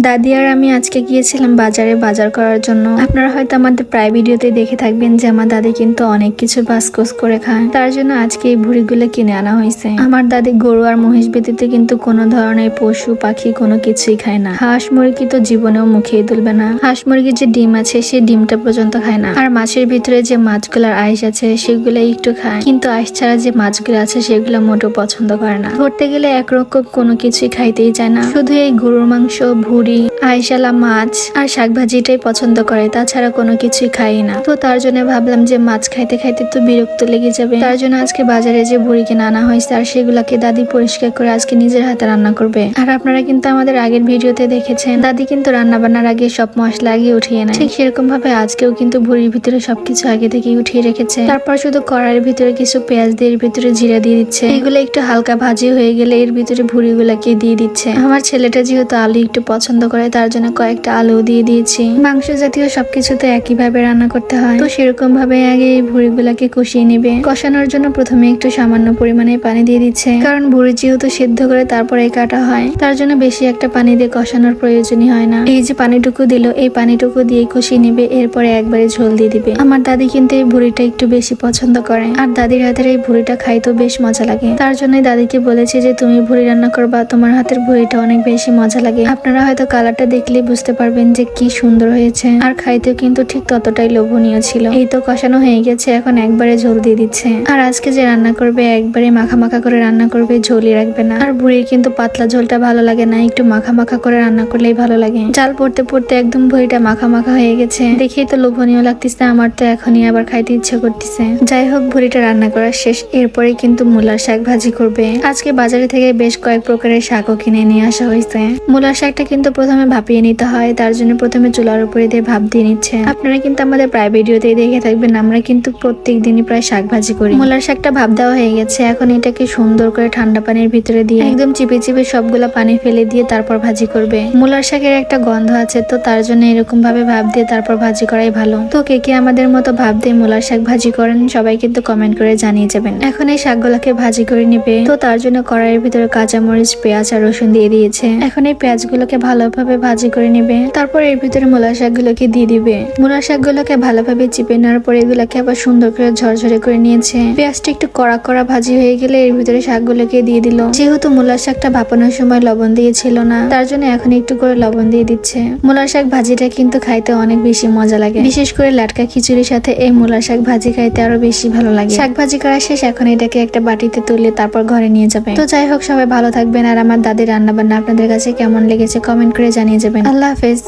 দাদি আর আমি আজকে গিয়েছিলাম বাজারে বাজার করার জন্য। আপনারা হয়তো আমাদের প্রায় ভিডিওতে দেখে থাকবেন যে আমার দাদি কিন্তু অনেক কিছু বাসকোস করে খায়, তার জন্য আজকে এই ভুড়িগুলো কিনে আনা হয়েছে। আমার দাদি গরু আর মহিষ ব্যতীত কিন্তু কোনো ধরনের পশু পাখি কোনো কিছুই খায় না। হাঁস মুরগি তো জীবনেও মুখেই তুলবে না। হাঁস মুরগির যে ডিম আছে সেই ডিমটা পর্যন্ত খায় না। আর মাছের ভিতরে যে মাছগুলোর আইস আছে সেগুলো একটু খায়, কিন্তু আইস ছাড়া যে মাছগুলো আছে সেগুলো মোটেও পছন্দ করে না। ধরতে গেলে একরকম কোনো কিছুই খাইতেই চায় না, শুধু এই গরুর মাংস, ভুড়ি, আইশালা মাছ আর শাকভাজিটাই পছন্দ করে, তাছাড়া কোনো কিছুই খাই না। তো তার জন্য ভাবলাম যে মাছ খাইতে খাইতে তো বিরক্ত লেগে যাবে, তার জন্য আজকে বাজারে যে ভুড়ি কিনে আনা হয়েছে আর সেগুলাকে দাদি পরিষ্কার করে আজকে নিজের হাতে রান্না করবে। আর আপনারা কিন্তু আমাদের আগের ভিডিওতে দেখেছেন দাদি কিন্তু রান্না বান্নার আগে সব মশলা আগে উঠিয়ে নেয়, ঠিক সেরকম ভাবে আজকেও কিন্তু ভুড়ির ভিতরে সবকিছু আগে থেকে উঠিয়ে রেখেছে। তারপর শুধু কড়াইয়ের ভিতরে কিছু পেঁয়াজ দিয়ে এর ভিতরে জিরা দিয়ে দিচ্ছে। এগুলো একটু হালকা ভাজি হয়ে গেলে এর ভিতরে ভুড়িগুলাকে দিয়ে দিচ্ছে। আমার ছেলেটা যেহেতু আলু একটু পছন্দ করে তার জন্য কয়েকটা আলু দিয়ে দিয়েছি। মাংস জাতীয় সবকিছু তো একইভাবে রান্না করতে হয়, তো সেরকম ভাবে আগে এই ভুড়িগুলাকে কষিয়ে নিবে। কষানোর জন্য প্রথমে একটু সামান্য পরিমাণে পানি দিয়ে দিচ্ছে, কারণ ভুড়ি যেহেতু সিদ্ধ করে তারপরে কাটা হয়, তার জন্য বেশি একটা পানি দিয়ে কষানোর প্রয়োজনই হয় না। এই যে পানিটুকু দিল, এই পানিটুকু দিয়ে কষিয়ে নিবে, এরপরে একবারে ঝোল দিয়ে দিবে। আমার দাদি কিন্তু এই ভুড়িটা একটু বেশি পছন্দ করে, আর দাদির হাতের এই ভুড়িটা খাইতেও বেশ মজা লাগে। তার জন্যই দাদিকে বলেছি যে তুমি ভুড়ি রান্না করবা, তোমার হাতের ভুড়িটা অনেক বেশি মজা লাগে। আপনারা হয়তো কালারটা দেখলেই বুঝতে পারবেন যে কি সুন্দর হয়েছে, আর খাইতেও কিন্তু ঠিক ততটাই লোভনীয় ছিল। এই তো কষানো হয়ে গেছে, এখন একবারে ঝোল দিয়ে দিচ্ছে। আর আজকে যে রান্না করবে একবারে মাখা মাখা করে রান্না করবে, ঝোলই রাখবে না। আর ভুড়ির কিন্তু পাতলা ঝোলটা ভালো লাগে না, একটু মাখা মাখা করে রান্না করলেই ভালো লাগে। চাল পড়তে পড়তে একদম ভুড়িটা মাখা মাখা হয়ে গেছে, দেখেই তো লোভনীয় লাগতেছে, আমার তো এখনই আবার খাইতে ইচ্ছে করতেছে। যাই হোক, ভুড়িটা রান্না করা শেষ, এরপরে কিন্তু মূলার শাক ভাজি করবে। আজকে বাজারে থেকে বেশ কয়েক প্রকারের শাকও কিনে নিয়ে আসা হয়েছে। মূলার শাকটা কিন্তু প্রথমে ভাপিয়ে নিতে হয়, তার জন্য প্রথমে চুলার উপরে দিয়ে ভাপ দিয়ে নিচ্ছে। আপনারা কিন্তু আমাদের প্রায় ভিডিওতেই দেখে থাকবেন আমরা কিন্তু প্রত্যেক দিনই প্রায় শাক ভাজি করি। মূলার শাকটা ভাপ দেওয়া হয়ে গেছে, এখন এটাকে সুন্দর করে ঠান্ডা পানির ভিতরে দিয়ে একদম চিপে চিপে সবগুলা পানি ফেলে দিয়ে তারপর ভাজি করবে। মূলার শাকের একটা গন্ধ আছে, তো তার জন্য এরকম ভাবে ভাপ দিয়ে তারপর ভাজি করাই ভালো। তো কে কে আমাদের মতো ভাপ দিয়ে মূলার শাক ভাজি করেন সবাই কিন্তু কমেন্ট করে জানিয়ে যাবেন। এখন এই শাকগুলাকে ভাজি করে নিবে, তো তার জন্য কড়াইয়ের ভিতরে কাঁচামরিচ, পেঁয়াজ আর রসুন দিয়ে দিয়েছে। এখন এই পেঁয়াজগুলোকে ভালোভাবে ভাজি করে নিবে, তারপর এর ভিতরে মূলার শাকগুলোকে দিয়ে দিবে। মূলার শাকগুলোকে ভালোভাবে চিপে নেওয়ার পর এগুলোকে আবার সুন্দর করে ঝরঝরে করে নিয়েছে। পেঁয়াজটা একটু কড়া কড়া ভাজি হয়ে গেলে এর ভিতরে শাকগুলোকে দিয়ে দিল। যেহেতু মূলার শাকটা ভাপানোর সময় লবণ দিয়েছিল না, তার জন্য এখন একটু করে লবণ দিয়ে দিচ্ছে। মূলার শাক ভাজিটা কিন্তু খাইতে অনেক বেশি মজা লাগে, বিশেষ করে লাটকা খিচুড়ির সাথে এই মূলার শাক ভাজি খাইতে আরো বেশি ভালো লাগে। শাক ভাজি করা শেষ, এখন এটাকে একটা বাটিতে তুলে তারপর ঘরে নিয়ে যাবে। তো যাই হোক, সবাই ভালো থাকবেন, আর আমার দাদির রান্না বান্না আপনাদের কাছে কেমন লেগেছে কমেন্ট করে জানিয়ে যাবেন। আল্লাহ হাফেজ।